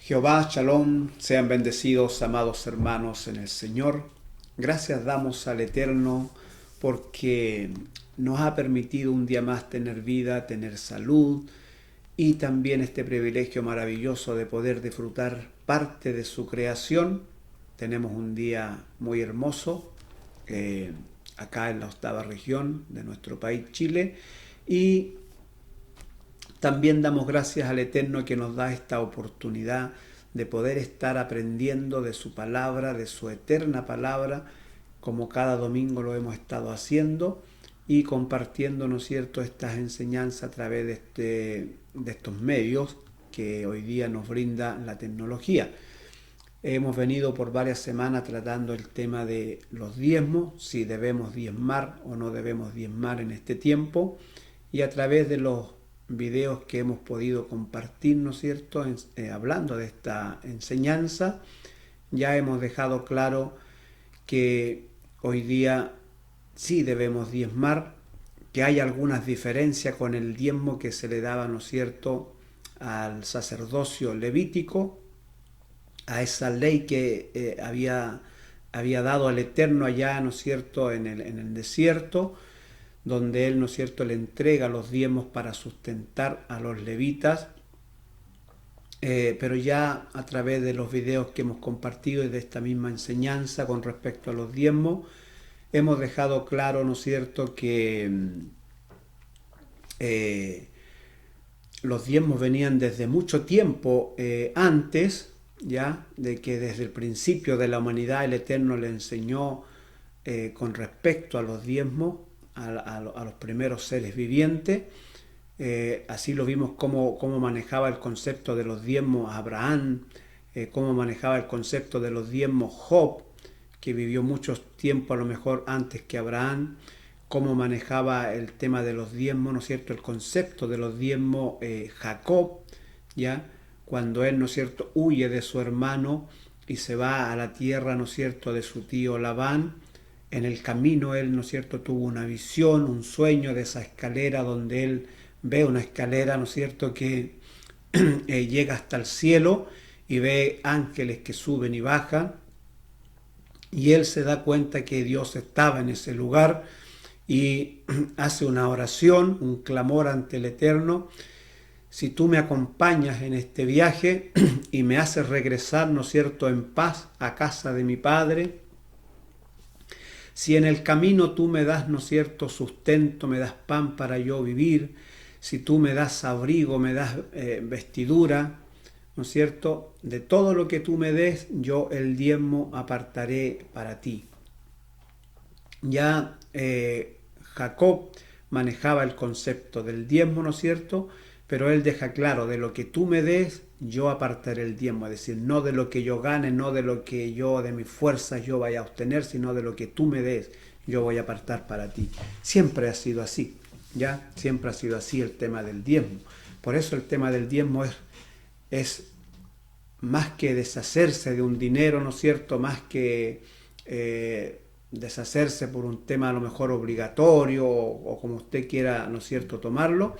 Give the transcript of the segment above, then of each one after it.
Jehová, Shalom, sean bendecidos, amados hermanos en el Señor. Gracias damos al Eterno porque nos ha permitido un día más tener vida, tener salud y también este privilegio maravilloso de poder disfrutar parte de su creación. Tenemos un día muy hermoso acá en la octava región de nuestro país, Chile, y también damos gracias al Eterno que nos da esta oportunidad de poder estar aprendiendo de su palabra, de su eterna palabra, como cada domingo lo hemos estado haciendo y compartiendo, ¿no es cierto?, estas enseñanzas a través de estos medios que hoy día nos brinda la tecnología. Hemos venido por varias semanas tratando el tema de los diezmos, si debemos diezmar o no debemos diezmar en este tiempo, y a través de los videos que hemos podido compartir, ¿no es cierto?, hablando de esta enseñanza, ya hemos dejado claro que hoy día sí debemos diezmar, que hay algunas diferencias con el diezmo que se le daba, ¿no es cierto?, al sacerdocio levítico, a esa ley que había dado al Eterno allá, ¿no es cierto?, en el desierto, donde Él, ¿no es cierto?, le entrega los diezmos para sustentar a los levitas. Pero ya a través de los videos que hemos compartido y de esta misma enseñanza con respecto a los diezmos, hemos dejado claro, ¿no es cierto?, que los diezmos venían desde mucho tiempo antes, ya, de que desde el principio de la humanidad el Eterno le enseñó con respecto a los diezmos a los primeros seres vivientes. Así lo vimos cómo manejaba el concepto de los diezmos Abraham, cómo manejaba el concepto de los diezmos Job, que vivió mucho tiempo a lo mejor antes que Abraham, cómo manejaba el tema de los diezmos, ¿no es cierto?, el concepto de los diezmos Jacob, ¿ya?, cuando él, ¿no es cierto?, huye de su hermano y se va a la tierra, ¿no es cierto?, de su tío Labán. En el camino él, ¿no es cierto?, tuvo una visión, un sueño de esa escalera donde él ve una escalera, ¿no es cierto?, que llega hasta el cielo y ve ángeles que suben y bajan, y él se da cuenta que Dios estaba en ese lugar y hace una oración, un clamor ante el Eterno: si tú me acompañas en este viaje y me haces regresar, ¿no es cierto?, en paz a casa de mi padre, si en el camino tú me das, ¿no es cierto?, sustento, me das pan para yo vivir, si tú me das abrigo, me das vestidura, ¿no es cierto?, de todo lo que tú me des, yo el diezmo apartaré para ti. Ya Jacob manejaba el concepto del diezmo, ¿no es cierto?, pero él deja claro: de lo que tú me des, yo apartaré el diezmo. Es decir, no de lo que yo gane, no de lo que yo, de mis fuerzas, yo vaya a obtener, sino de lo que tú me des, yo voy a apartar para ti. Siempre ha sido así, ¿ya? Siempre ha sido así el tema del diezmo. Por eso el tema del diezmo es más que deshacerse de un dinero, ¿no es cierto?, más que deshacerse por un tema a lo mejor obligatorio o como usted quiera, ¿no es cierto?, tomarlo.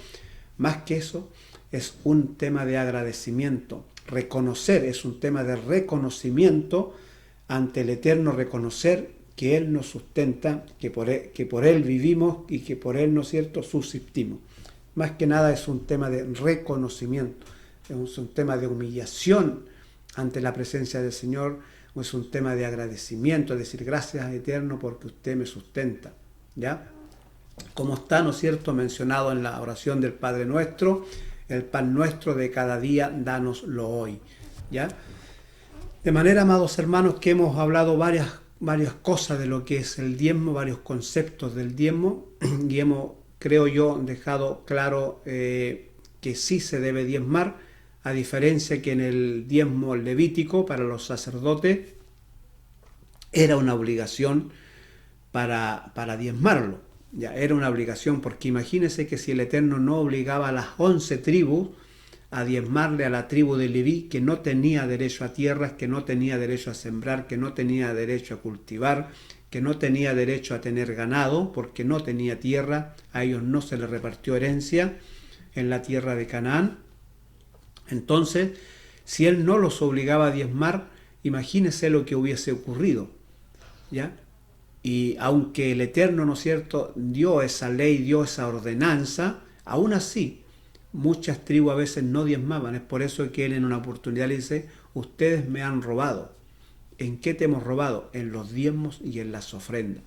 Más que eso, es un tema de agradecimiento. Reconocer, es un tema de reconocimiento ante el Eterno, reconocer que Él nos sustenta, que por Él vivimos y que por Él, ¿no es cierto?, subsistimos. Más que nada es un tema de reconocimiento, es un tema de humillación ante la presencia del Señor, o es un tema de agradecimiento, es decir, gracias Eterno porque usted me sustenta, ¿ya? Como está, ¿no es cierto?, mencionado en la oración del Padre Nuestro: el pan nuestro de cada día, dánoslo hoy, ¿ya? De manera, amados hermanos, que hemos hablado varias cosas de lo que es el diezmo, varios conceptos del diezmo, y hemos, creo yo, dejado claro que sí se debe diezmar, a diferencia que en el diezmo levítico para los sacerdotes era una obligación para diezmarlo. Ya era una obligación, porque imagínense que si el Eterno no obligaba a las 11 tribus a diezmarle a la tribu de Leví, que no tenía derecho a tierras, que no tenía derecho a sembrar, que no tenía derecho a cultivar, que no tenía derecho a tener ganado, porque no tenía tierra, a ellos no se les repartió herencia en la tierra de Canaán. Entonces, Si Él no los obligaba a diezmar, imagínese lo que hubiese ocurrido, ¿ya? Y aunque el Eterno, ¿no es cierto?, dio esa ley, dio esa ordenanza, aún así, muchas tribus a veces no diezmaban. Es por eso que Él en una oportunidad le dice, ustedes me han robado. ¿En qué te hemos robado? En los diezmos y en las ofrendas.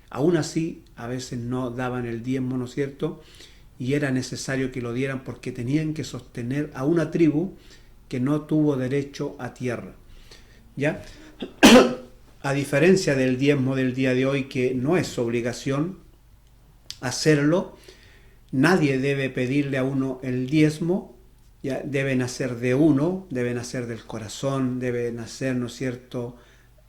Aún así, a veces no daban el diezmo, ¿no es cierto?, y era necesario que lo dieran porque tenían que sostener a una tribu que no tuvo derecho a tierra, ¿ya? A diferencia del diezmo del día de hoy, que no es obligación hacerlo, nadie debe pedirle a uno el diezmo, ¿ya? Debe nacer de uno, debe nacer del corazón, debe nacer, ¿no es cierto?,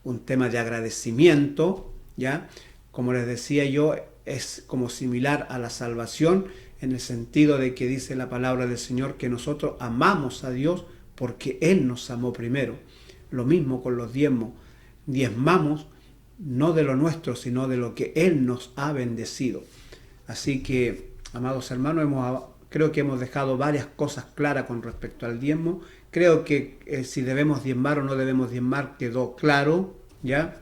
un tema de agradecimiento, ¿ya? Como les decía yo, es como similar a la salvación, en el sentido de que dice la palabra del Señor que nosotros amamos a Dios porque Él nos amó primero. Lo mismo con los diezmos. Diezmamos no de lo nuestro, sino de lo que Él nos ha bendecido. Así que, amados hermanos, creo que hemos dejado varias cosas claras con respecto al diezmo. Creo que si debemos diezmar o no debemos diezmar quedó claro, ¿ya?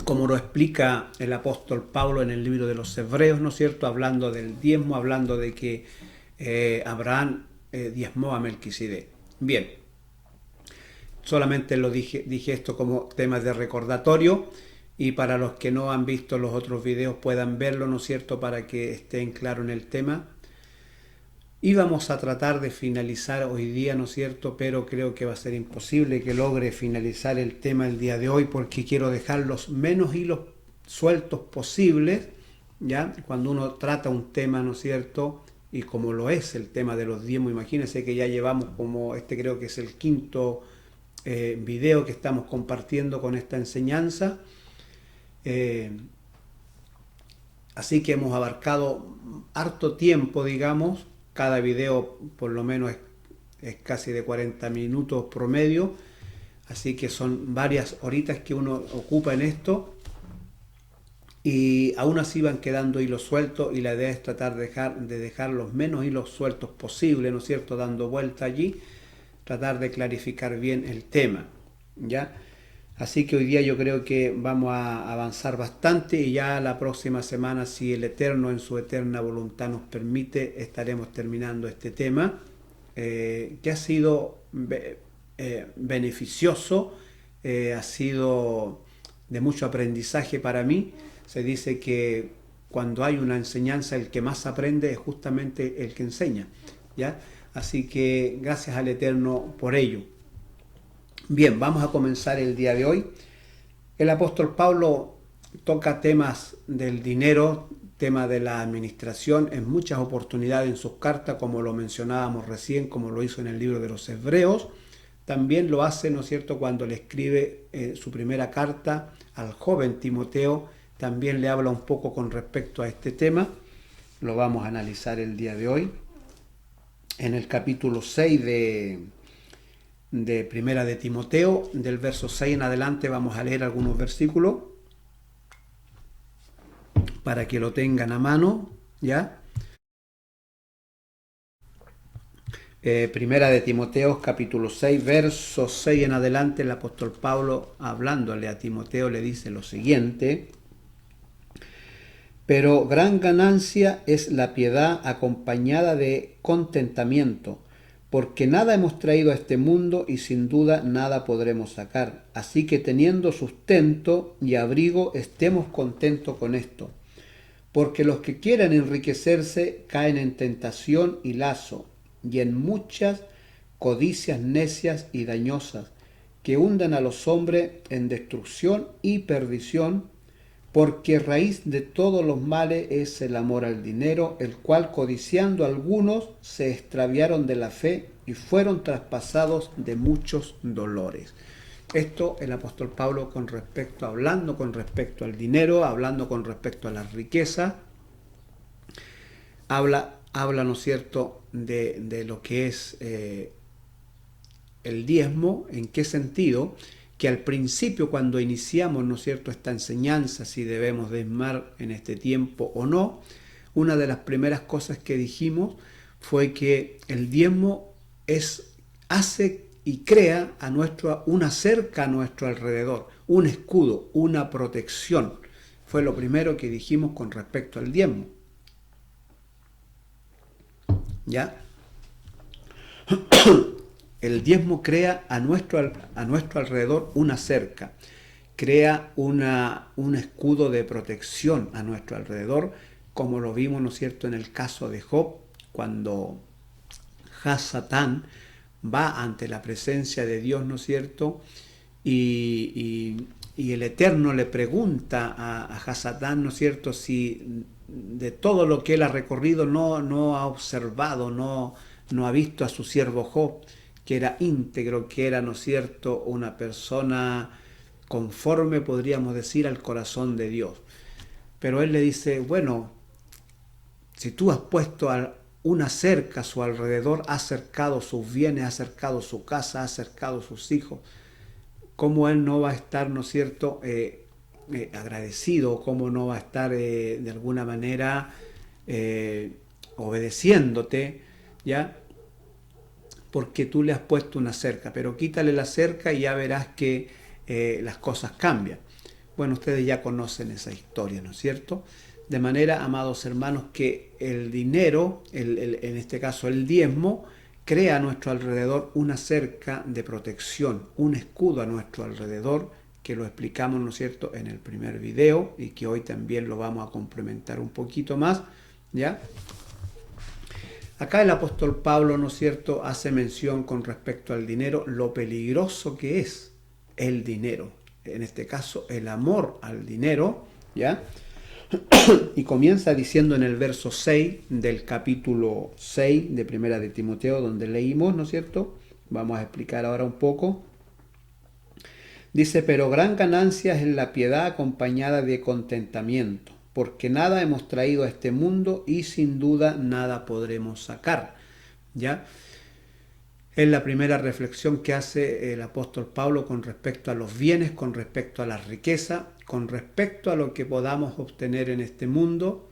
Como lo explica el apóstol Pablo en el libro de los Hebreos, ¿no es cierto?, hablando del diezmo, hablando de que Abraham diezmó a Melquisedec. Bien, solamente dije esto como tema de recordatorio, y para los que no han visto los otros videos puedan verlo, ¿no es cierto?, para que estén claros en el tema. Y vamos a tratar de finalizar hoy día, ¿no es cierto?, pero creo que va a ser imposible que logre finalizar el tema el día de hoy porque quiero dejar los menos hilos sueltos posibles, ¿ya? Cuando uno trata un tema, ¿no es cierto?, y como lo es el tema de los diezmos, imagínense que ya llevamos creo que es el quinto video que estamos compartiendo con esta enseñanza. Así que hemos abarcado harto tiempo, digamos. Cada video por lo menos es casi de 40 minutos promedio, así que son varias horitas que uno ocupa en esto, y aún así van quedando hilos sueltos, y la idea es tratar de dejar los menos hilos sueltos posible, ¿no es cierto?, dando vuelta allí, tratar de clarificar bien el tema, ¿ya? Así que hoy día yo creo que vamos a avanzar bastante, y ya la próxima semana, si el Eterno en su eterna voluntad nos permite, estaremos terminando este tema, que ha sido beneficioso, ha sido de mucho aprendizaje para mí. Se dice que cuando hay una enseñanza, el que más aprende es justamente el que enseña, ¿ya? Así que gracias al Eterno por ello. Bien, vamos a comenzar el día de hoy. El apóstol Pablo toca temas del dinero, tema de la administración en muchas oportunidades en sus cartas, como lo mencionábamos recién, como lo hizo en el libro de los Hebreos. También lo hace, ¿no es cierto?, cuando le escribe su primera carta al joven Timoteo, también le habla un poco con respecto a este tema. Lo vamos a analizar el día de hoy. En el capítulo 6 de Primera de Timoteo, del verso 6 en adelante, vamos a leer algunos versículos para que lo tengan a mano, ¿ya? Primera de Timoteo, capítulo 6, verso 6 en adelante, el apóstol Pablo, hablándole a Timoteo, le dice lo siguiente: pero gran ganancia es la piedad acompañada de contentamiento, porque nada hemos traído a este mundo y sin duda nada podremos sacar. Así que teniendo sustento y abrigo, estemos contentos con esto. Porque los que quieran enriquecerse caen en tentación y lazo, y en muchas codicias necias y dañosas, que hunden a los hombres en destrucción y perdición, porque raíz de todos los males es el amor al dinero, el cual codiciando algunos se extraviaron de la fe y fueron traspasados de muchos dolores. Esto el apóstol Pablo hablando con respecto al dinero, hablando con respecto a la riqueza, habla, ¿no es cierto?, de lo que es el diezmo. ¿En qué sentido? Que al principio, cuando iniciamos, ¿no es cierto?, esta enseñanza, si debemos diezmar en este tiempo o no, una de las primeras cosas que dijimos fue que el diezmo hace y crea una cerca a nuestro alrededor, un escudo, una protección. Fue lo primero que dijimos con respecto al diezmo. ¿Ya? El diezmo crea a nuestro alrededor una cerca, crea un escudo de protección a nuestro alrededor, como lo vimos, ¿no es cierto?, en el caso de Job, cuando Satán va ante la presencia de Dios, ¿no es cierto?, y el Eterno le pregunta a Satán, ¿no es cierto?, si de todo lo que él ha recorrido no ha observado, no ha visto a su siervo Job, que era íntegro, que era, ¿no es cierto?, una persona conforme, podríamos decir, al corazón de Dios. Pero él le dice, bueno, si tú has puesto una cerca a su alrededor, has cercado sus bienes, has cercado su casa, has cercado sus hijos, ¿cómo él no va a estar, ¿no es cierto?, agradecido? ¿Cómo no va a estar de alguna manera obedeciéndote? ¿Ya? Porque tú le has puesto una cerca, pero quítale la cerca y ya verás que las cosas cambian. Bueno, ustedes ya conocen esa historia, ¿no es cierto? De manera, amados hermanos, que el dinero, en este caso el diezmo, crea a nuestro alrededor una cerca de protección, un escudo a nuestro alrededor, que lo explicamos, ¿no es cierto?, en el primer video y que hoy también lo vamos a complementar un poquito más, ¿ya? Acá el apóstol Pablo, ¿no es cierto?, hace mención con respecto al dinero, lo peligroso que es el dinero. En este caso, el amor al dinero, ¿ya? Y comienza diciendo en el verso 6 del capítulo 6 de Primera de Timoteo, donde leímos, ¿no es cierto? Vamos a explicar ahora un poco. Dice, pero gran ganancia es la piedad acompañada de contentamiento, porque nada hemos traído a este mundo y sin duda nada podremos sacar. ¿Ya? Es la primera reflexión que hace el apóstol Pablo con respecto a los bienes, con respecto a la riqueza, con respecto a lo que podamos obtener en este mundo.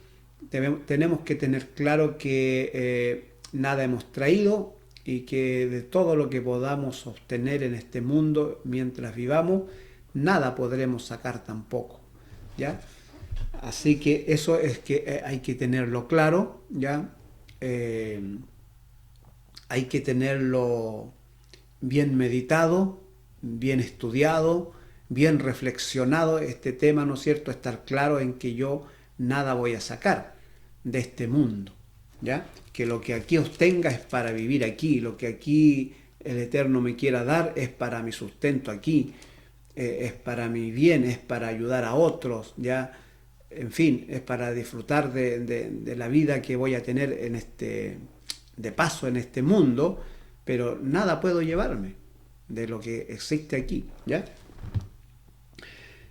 Tenemos que tener claro que nada hemos traído y que de todo lo que podamos obtener en este mundo mientras vivamos, nada podremos sacar tampoco. ¿Ya? Así que eso es que hay que tenerlo claro, ¿ya? Hay que tenerlo bien meditado, bien estudiado, bien reflexionado este tema, ¿no es cierto? Estar claro en que yo nada voy a sacar de este mundo, ¿ya? Que lo que aquí obtenga es para vivir aquí, lo que aquí el Eterno me quiera dar es para mi sustento aquí, es para mi bien, es para ayudar a otros, ¿ya? En fin, es para disfrutar de la vida que voy a tener de paso en este mundo, pero nada puedo llevarme de lo que existe aquí, ¿ya?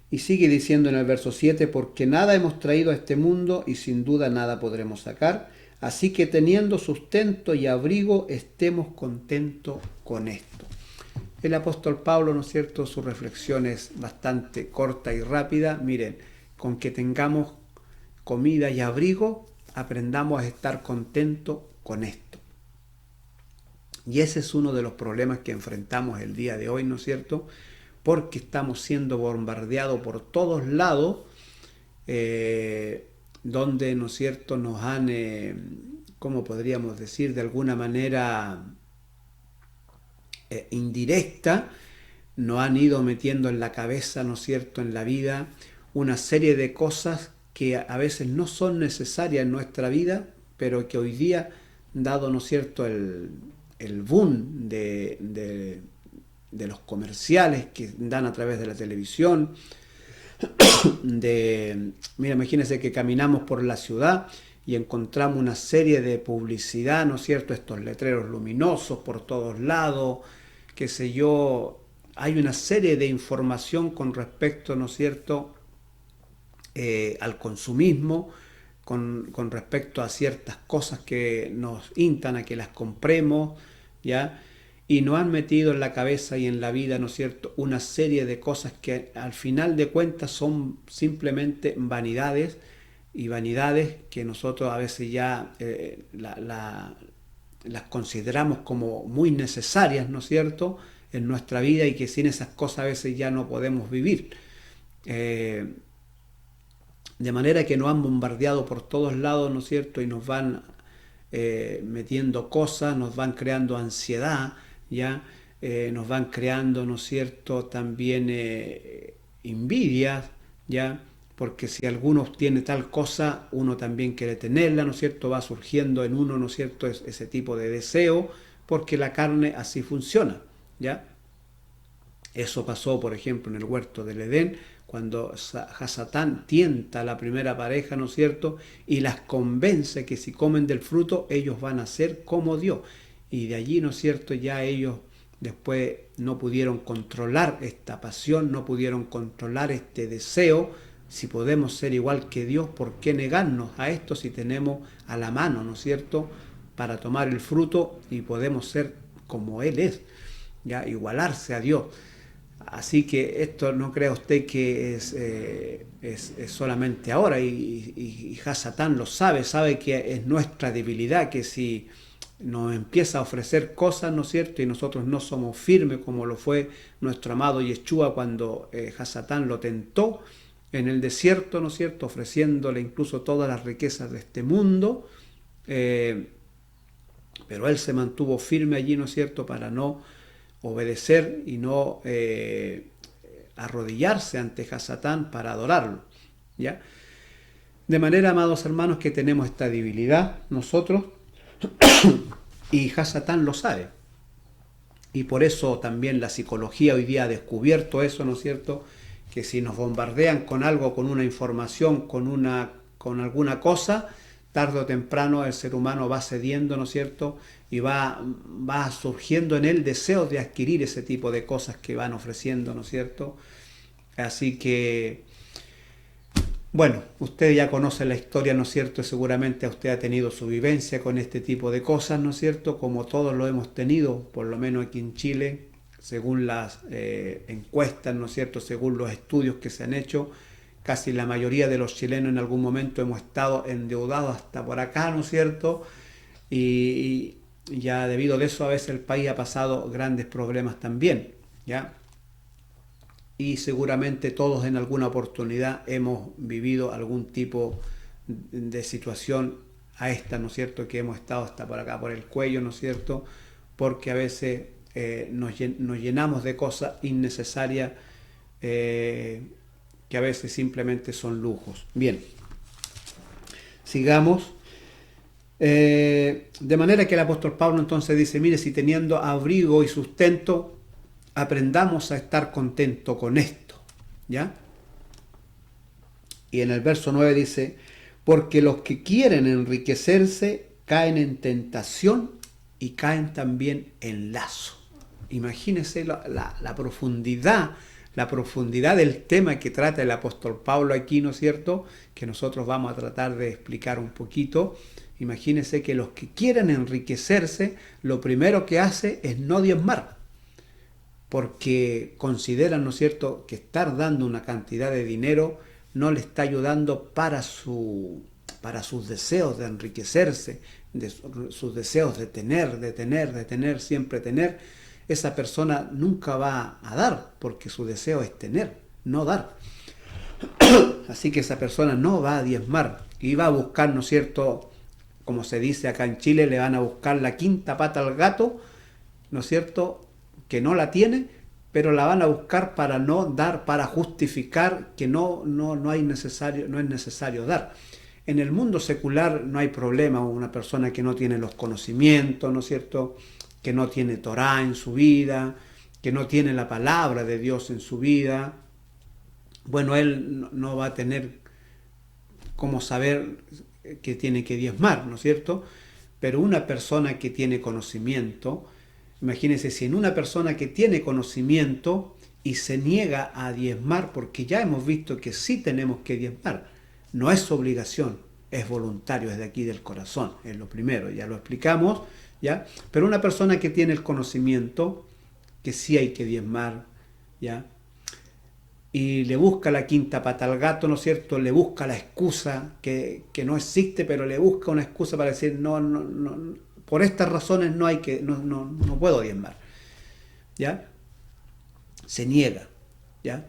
Y sigue diciendo en el verso 7, porque nada hemos traído a este mundo y sin duda nada podremos sacar, así que teniendo sustento y abrigo, estemos contentos con esto. El apóstol Pablo, ¿no es cierto?, su reflexión es bastante corta y rápida. Miren, con que tengamos comida y abrigo, aprendamos a estar contentos con esto. Y ese es uno de los problemas que enfrentamos el día de hoy, ¿no es cierto?, porque estamos siendo bombardeados por todos lados, donde, ¿no es cierto?, nos han, ¿cómo podríamos decir?, de alguna manera indirecta, nos han ido metiendo en la cabeza, ¿no es cierto?, en la vida, una serie de cosas que a veces no son necesarias en nuestra vida, pero que hoy día, dado, ¿no es cierto?, el boom de los comerciales que dan a través de la televisión, mira, imagínense que caminamos por la ciudad y encontramos una serie de publicidad, ¿no es cierto?, estos letreros luminosos por todos lados, qué sé yo, hay una serie de información con respecto, ¿no es cierto?, al consumismo, con respecto a ciertas cosas que nos instan a que las compremos, ¿ya? Y nos han metido en la cabeza y en la vida, ¿no es cierto?, una serie de cosas que al final de cuentas son simplemente vanidades, y vanidades que nosotros a veces ya las consideramos como muy necesarias, ¿no es cierto?, en nuestra vida, y que sin esas cosas a veces ya no podemos vivir. De manera que nos han bombardeado por todos lados, ¿no es cierto?, y nos van metiendo cosas, nos van creando ansiedad, ¿ya? Nos van creando, ¿no es cierto?, también envidias, ¿ya? Porque si alguno tiene tal cosa, uno también quiere tenerla, ¿no es cierto?, va surgiendo en uno, ¿no es cierto?, ese tipo de deseo, porque la carne así funciona, ¿ya? Eso pasó, por ejemplo, en el huerto del Edén, cuando Satán tienta a la primera pareja, ¿no es cierto?, y las convence que si comen del fruto, ellos van a ser como Dios. Y de allí, ¿no es cierto?, ya ellos después no pudieron controlar esta pasión, no pudieron controlar este deseo. Si podemos ser igual que Dios, ¿por qué negarnos a esto si tenemos a la mano, ¿no es cierto?, para tomar el fruto y podemos ser como Él es, ya igualarse a Dios? Así que esto no crea usted que es solamente ahora, y Satán lo sabe que es nuestra debilidad, que si nos empieza a ofrecer cosas, ¿no es cierto?, y nosotros no somos firmes, como lo fue nuestro amado Yeshua cuando Satán lo tentó en el desierto, ¿no es cierto?, ofreciéndole incluso todas las riquezas de este mundo, pero él se mantuvo firme allí, ¿no es cierto?, para no obedecer y no arrodillarse ante Satán para adorarlo, ¿ya? De manera, amados hermanos, que tenemos esta debilidad nosotros, y Satán lo sabe. Y por eso también la psicología hoy día ha descubierto eso, ¿no es cierto?, que si nos bombardean con algo, con una información, con alguna cosa, tarde o temprano el ser humano va cediendo, ¿no es cierto?, y va surgiendo en él deseos de adquirir ese tipo de cosas que van ofreciendo, ¿no es cierto? Así que, bueno, usted ya conoce la historia, ¿no es cierto?, seguramente usted ha tenido su vivencia con este tipo de cosas, ¿no es cierto?, como todos lo hemos tenido, por lo menos aquí en Chile, según las encuestas, ¿no es cierto?, según los estudios que se han hecho, casi la mayoría de los chilenos en algún momento hemos estado endeudados hasta por acá, ¿no es cierto?, y ya debido a eso a veces el país ha pasado grandes problemas también, ¿ya? Y seguramente todos en alguna oportunidad hemos vivido algún tipo de situación a esta, ¿no es cierto?, que hemos estado hasta por acá, por el cuello, ¿no es cierto?, porque a veces nos llenamos de cosas innecesarias que a veces simplemente son lujos. Bien, sigamos. De manera que el apóstol Pablo entonces dice, mire, si teniendo abrigo y sustento, aprendamos a estar contentos con esto, ¿ya? Y en el verso 9 dice, porque los que quieren enriquecerse caen en tentación y caen también en lazo. Imagínense la profundidad del tema que trata el apóstol Pablo aquí, ¿no es cierto?, que nosotros vamos a tratar de explicar un poquito. Imagínense que los que quieren enriquecerse, lo primero que hace es no diezmar, porque consideran, ¿no es cierto?, que estar dando una cantidad de dinero no le está ayudando para sus deseos de enriquecerse, de sus deseos de tener, siempre tener. Esa persona nunca va a dar, porque su deseo es tener, no dar. Así que esa persona no va a diezmar y va a buscar, ¿no es cierto?, como se dice acá en Chile, le van a buscar la quinta pata al gato, ¿no es cierto?, que no la tiene, pero la van a buscar para no dar, para justificar que no es necesario dar. En el mundo secular no hay problema, una persona que no tiene los conocimientos, ¿no es cierto?, que no tiene Torá en su vida, que no tiene la palabra de Dios en su vida, bueno, él no va a tener cómo saber que tiene que diezmar, ¿no es cierto? Pero una persona que tiene conocimiento, imagínense si en una persona que tiene conocimiento y se niega a diezmar, porque ya hemos visto que sí tenemos que diezmar, no es obligación, es voluntario, es de aquí del corazón, es lo primero, ya lo explicamos, ¿ya? Pero una persona que tiene el conocimiento, que sí hay que diezmar, ¿ya?, y le busca la quinta pata al gato, ¿no es cierto?, le busca la excusa que no existe, pero le busca una excusa para decir, no, por estas razones no puedo diezmar. ¿Ya? Se niega. ¿Ya?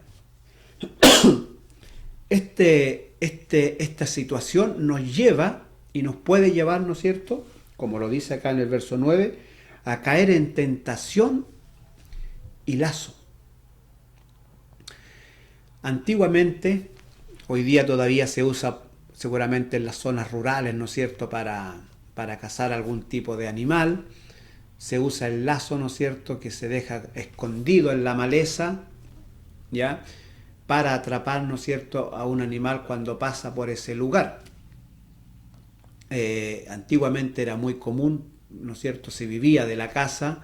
Esta situación nos lleva y nos puede llevar, ¿no es cierto?, como lo dice acá en el verso 9, a caer en tentación y lazo. Antiguamente, hoy día todavía se usa seguramente en las zonas rurales, ¿no es cierto?, para cazar algún tipo de animal. Se usa el lazo, ¿no es cierto?, que se deja escondido en la maleza, ¿ya?, para atrapar, ¿no es cierto?, a un animal cuando pasa por ese lugar. Antiguamente era muy común, ¿no es cierto?, se vivía de la caza,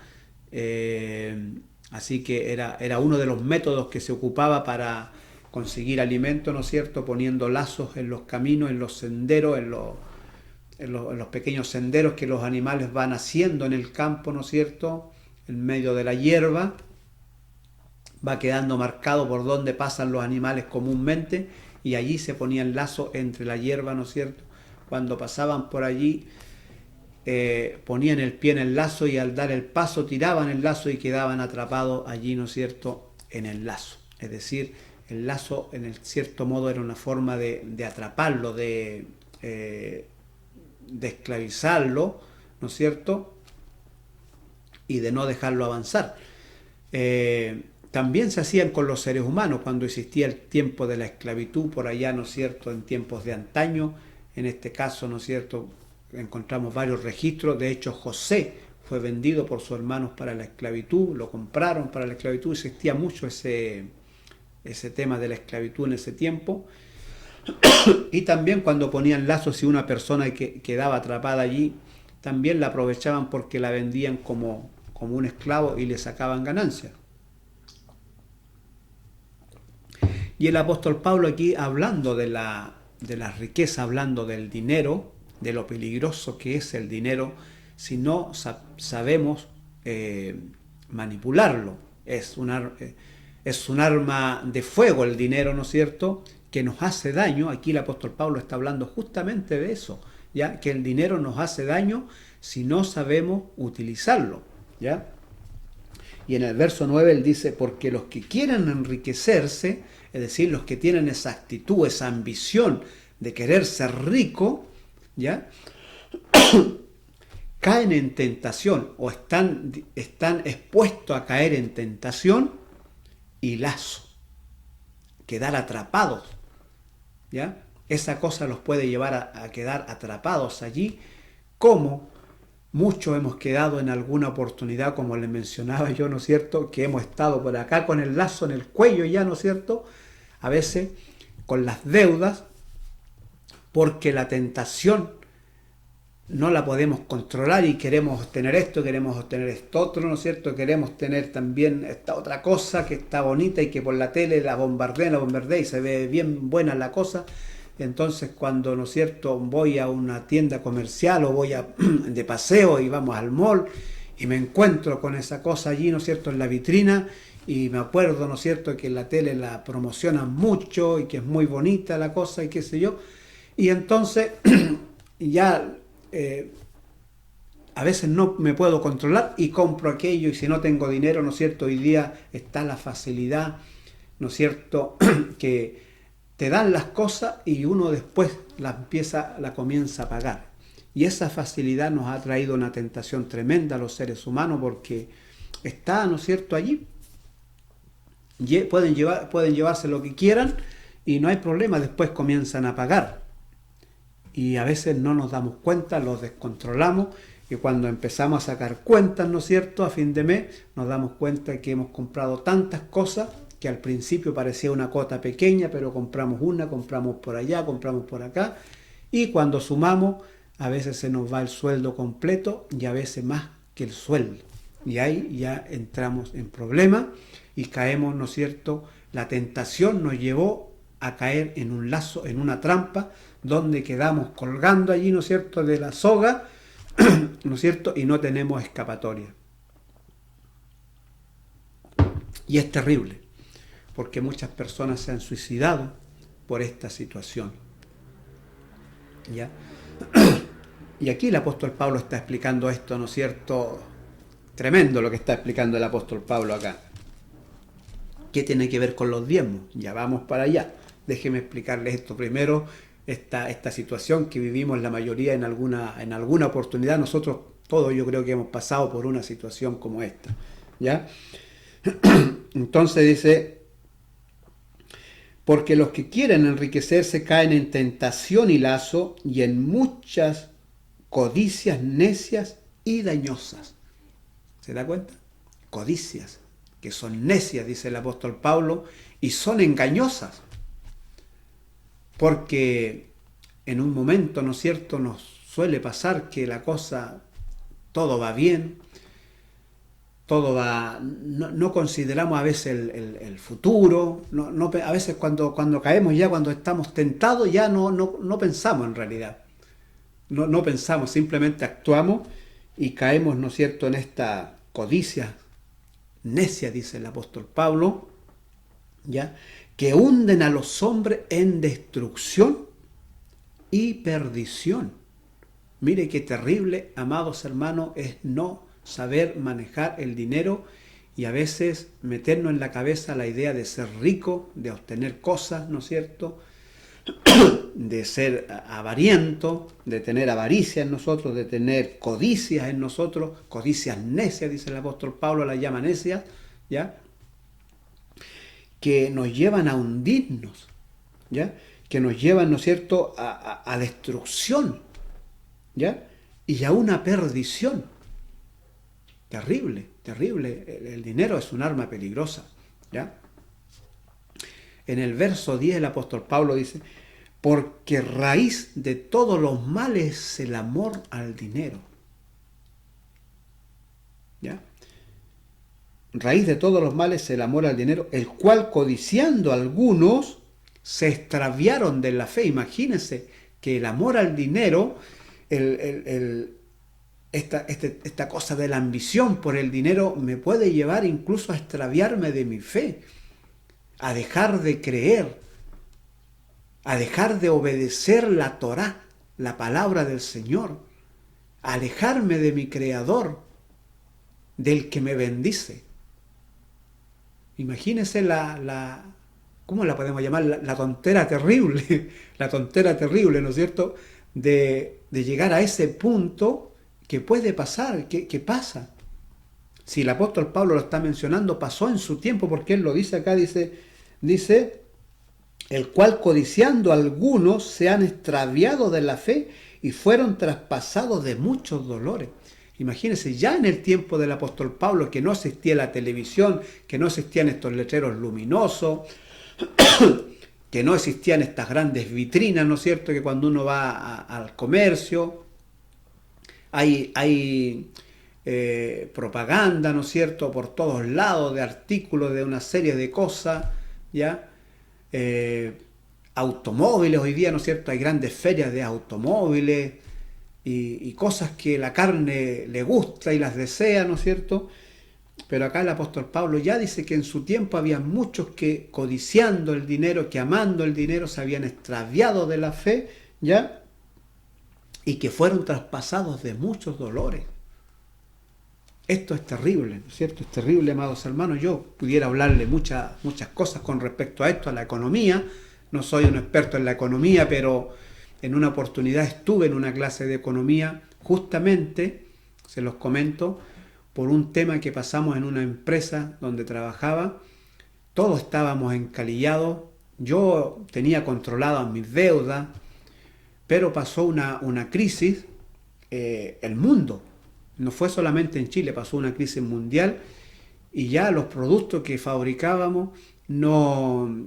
así que era uno de los métodos que se ocupaba para conseguir alimento, ¿no es cierto?, poniendo lazos en los caminos, en los senderos, en los pequeños senderos que los animales van haciendo en el campo, ¿no es cierto?, en medio de la hierba, va quedando marcado por donde pasan los animales comúnmente, y allí se ponían lazos entre la hierba, ¿no es cierto? Cuando pasaban por allí, ponían el pie en el lazo y al dar el paso tiraban el lazo y quedaban atrapados allí, ¿no es cierto?, en el lazo. Es decir, el lazo en el cierto modo era una forma de atraparlo, de esclavizarlo, ¿no es cierto?, y de no dejarlo avanzar. También se hacían con los seres humanos cuando existía el tiempo de la esclavitud por allá, ¿no es cierto?, en tiempos de antaño. En este caso, ¿no es cierto?, encontramos varios registros. De hecho, José fue vendido por sus hermanos para la esclavitud, lo compraron para la esclavitud. Existía mucho ese tema de la esclavitud en ese tiempo. Y también cuando ponían lazos y una persona que quedaba atrapada allí, también la aprovechaban porque la vendían como un esclavo y le sacaban ganancias. Y el apóstol Pablo aquí, hablando de la riqueza, hablando del dinero, de lo peligroso que es el dinero, si no sabemos manipularlo. Es un arma de fuego el dinero, ¿no es cierto?, que nos hace daño. Aquí el apóstol Pablo está hablando justamente de eso, ¿ya?, que el dinero nos hace daño si no sabemos utilizarlo, ¿ya? Y en el verso 9 él dice, porque los que quieren enriquecerse, es decir, los que tienen esa actitud, esa ambición de querer ser rico, ¿ya?, caen en tentación o están expuestos a caer en tentación y lazo, quedar atrapados, ¿ya? Esa cosa los puede llevar a quedar atrapados allí, como muchos hemos quedado en alguna oportunidad, como les mencionaba yo, ¿no es cierto?, que hemos estado por acá con el lazo en el cuello ya, ¿no es cierto?, a veces con las deudas, porque la tentación no la podemos controlar y queremos tener esto, queremos tener esto otro, ¿no es cierto?, queremos tener también esta otra cosa que está bonita y que por la tele la bombardea y se ve bien buena la cosa. Entonces cuando, ¿no es cierto?, voy a una tienda comercial o voy de paseo y vamos al mall y me encuentro con esa cosa allí, ¿no es cierto?, en la vitrina, y me acuerdo, ¿no es cierto?, que en la tele la promocionan mucho y que es muy bonita la cosa y qué sé yo, y entonces ya a veces no me puedo controlar y compro aquello, y si no tengo dinero, ¿no es cierto?, hoy día está la facilidad, ¿no es cierto?, que te dan las cosas y uno después la comienza a pagar. Y esa facilidad nos ha traído una tentación tremenda a los seres humanos, porque está, ¿no es cierto?, allí. Pueden llevarse lo que quieran y no hay problema, después comienzan a pagar. Y a veces no nos damos cuenta, los descontrolamos, y cuando empezamos a sacar cuentas, ¿no es cierto?, a fin de mes, nos damos cuenta que hemos comprado tantas cosas que al principio parecía una cuota pequeña, pero compramos compramos por allá, compramos por acá, y cuando sumamos, a veces se nos va el sueldo completo y a veces más que el sueldo. Y ahí ya entramos en problemas y caemos, ¿no es cierto?, la tentación nos llevó a caer en un lazo, en una trampa, donde quedamos colgando allí, ¿no es cierto?, de la soga, ¿no es cierto?, y no tenemos escapatoria. Y es terrible, porque muchas personas se han suicidado por esta situación, ¿ya? Y aquí el apóstol Pablo está explicando esto, ¿no es cierto? Tremendo lo que está explicando el apóstol Pablo acá. ¿Qué tiene que ver con los diezmos? Ya vamos para allá. Déjeme explicarles esto primero, esta situación que vivimos la mayoría en alguna oportunidad. Nosotros todos yo creo que hemos pasado por una situación como esta. ¿Ya? Entonces dice, porque los que quieren enriquecerse caen en tentación y lazo y en muchas codicias necias y dañosas. ¿Se da cuenta? Codicias, que son necias, dice el apóstol Pablo, y son engañosas. Porque en un momento, ¿no es cierto?, nos suele pasar que la cosa, todo va bien, todo va, no consideramos a veces el futuro, a veces cuando caemos ya, cuando estamos tentados, ya no pensamos en realidad. No pensamos, simplemente actuamos y caemos, ¿no es cierto?, en esta codicia necia, dice el apóstol Pablo, ¿ya?, que hunden a los hombres en destrucción y perdición. Mire qué terrible, amados hermanos, es no saber manejar el dinero y a veces meternos en la cabeza la idea de ser rico, de obtener cosas, ¿no es cierto?, de ser avariento, de tener avaricia en nosotros, de tener codicias en nosotros, codicias necias, dice el apóstol Pablo, las llama necias, ¿ya?, que nos llevan a hundirnos, ¿ya?, que nos llevan, ¿no es cierto?, a destrucción, ¿ya?, y a una perdición. Terrible, terrible. El dinero es un arma peligrosa, ¿ya? En el verso 10 el apóstol Pablo dice, porque raíz de todos los males es el amor al dinero. ¿Ya? Raíz de todos los males es el amor al dinero, el cual codiciando algunos se extraviaron de la fe. Imagínense que el amor al dinero, esta cosa de la ambición por el dinero me puede llevar incluso a extraviarme de mi fe, a dejar de creer, a dejar de obedecer la Torá, la palabra del Señor, a alejarme de mi Creador, del que me bendice. Imagínense ¿cómo la podemos llamar? La tontera terrible, la tontera terrible, ¿no es cierto?, de llegar a ese punto que puede pasar, que pasa. Si el apóstol Pablo lo está mencionando, pasó en su tiempo, porque él lo dice acá, dice, el cual codiciando algunos se han extraviado de la fe y fueron traspasados de muchos dolores. Imagínense, ya en el tiempo del apóstol Pablo, que no existía la televisión, que no existían estos letreros luminosos, que no existían estas grandes vitrinas, ¿no es cierto?, que cuando uno va al comercio, hay propaganda, ¿no es cierto?, por todos lados, de artículos, de una serie de cosas, ¿ya? Automóviles hoy día, ¿no es cierto?, hay grandes ferias de automóviles y cosas que la carne le gusta y las desea, ¿no es cierto? Pero acá el apóstol Pablo ya dice que en su tiempo había muchos que codiciando el dinero, que amando el dinero, se habían extraviado de la fe, ¿ya? Y que fueron traspasados de muchos dolores. Esto es terrible, ¿no es cierto? Es terrible, amados hermanos. Yo pudiera hablarle muchas cosas con respecto a esto, a la economía. No soy un experto en la economía, pero en una oportunidad estuve en una clase de economía, justamente, se los comento, por un tema que pasamos en una empresa donde trabajaba. Todos estábamos encalillados. Yo tenía controladas mis deudas, pero pasó una crisis, el mundo. No fue solamente en Chile, pasó una crisis mundial y ya los productos que fabricábamos no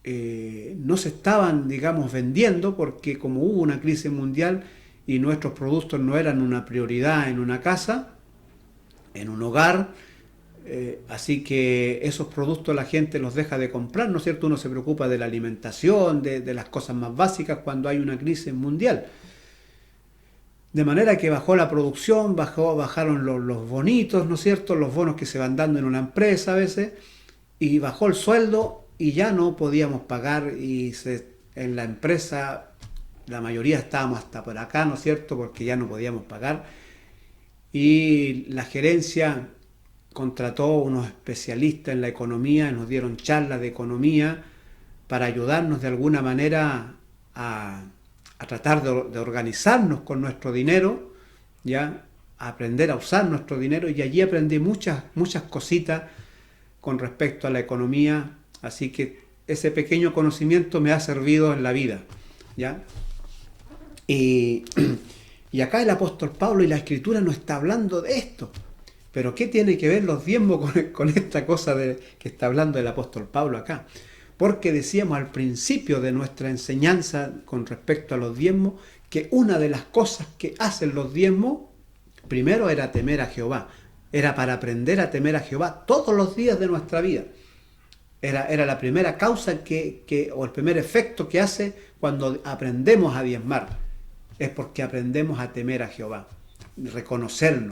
se estaban, digamos, vendiendo porque como hubo una crisis mundial y nuestros productos no eran una prioridad en una casa, en un hogar, así que esos productos la gente los deja de comprar, ¿no es cierto? Uno se preocupa de la alimentación, de las cosas más básicas cuando hay una crisis mundial. De manera que bajó la producción, bajaron los bonitos, ¿no es cierto?, los bonos que se van dando en una empresa a veces, y bajó el sueldo y ya no podíamos pagar y en la empresa la mayoría estábamos hasta por acá, ¿no es cierto?, porque ya no podíamos pagar. Y la gerencia contrató unos especialistas en la economía, nos dieron charlas de economía para ayudarnos de alguna manera a tratar de organizarnos con nuestro dinero, ya, a aprender a usar nuestro dinero, y allí aprendí muchas cositas con respecto a la economía, así que ese pequeño conocimiento me ha servido en la vida, ¿ya? Y, y acá el apóstol Pablo y la Escritura nos está hablando de esto. Pero ¿qué tiene que ver los diezmos con esta cosa que está hablando el apóstol Pablo acá? Porque decíamos al principio de nuestra enseñanza con respecto a los diezmos, que una de las cosas que hacen los diezmos, primero era temer a Jehová. Era para aprender a temer a Jehová todos los días de nuestra vida. Era la primera causa o el primer efecto que hace cuando aprendemos a diezmar. Es porque aprendemos a temer a Jehová, reconocer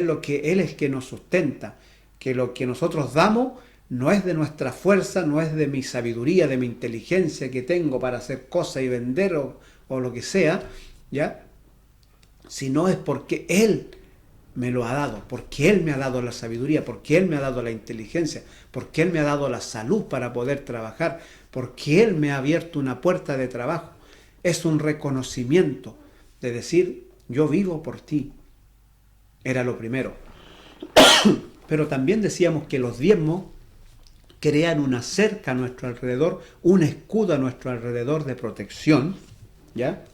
lo que Él es que nos sustenta, que lo que nosotros damos no es de nuestra fuerza, no es de mi sabiduría, de mi inteligencia que tengo para hacer cosas y vender o lo que sea, ¿ya? Sino es porque Él me lo ha dado, porque Él me ha dado la sabiduría, porque Él me ha dado la inteligencia, porque Él me ha dado la salud para poder trabajar, porque Él me ha abierto una puerta de trabajo. Es un reconocimiento de decir, yo vivo por ti. Era lo primero. Pero también decíamos que los diezmos crean una cerca a nuestro alrededor, un escudo a nuestro alrededor de protección, ¿ya?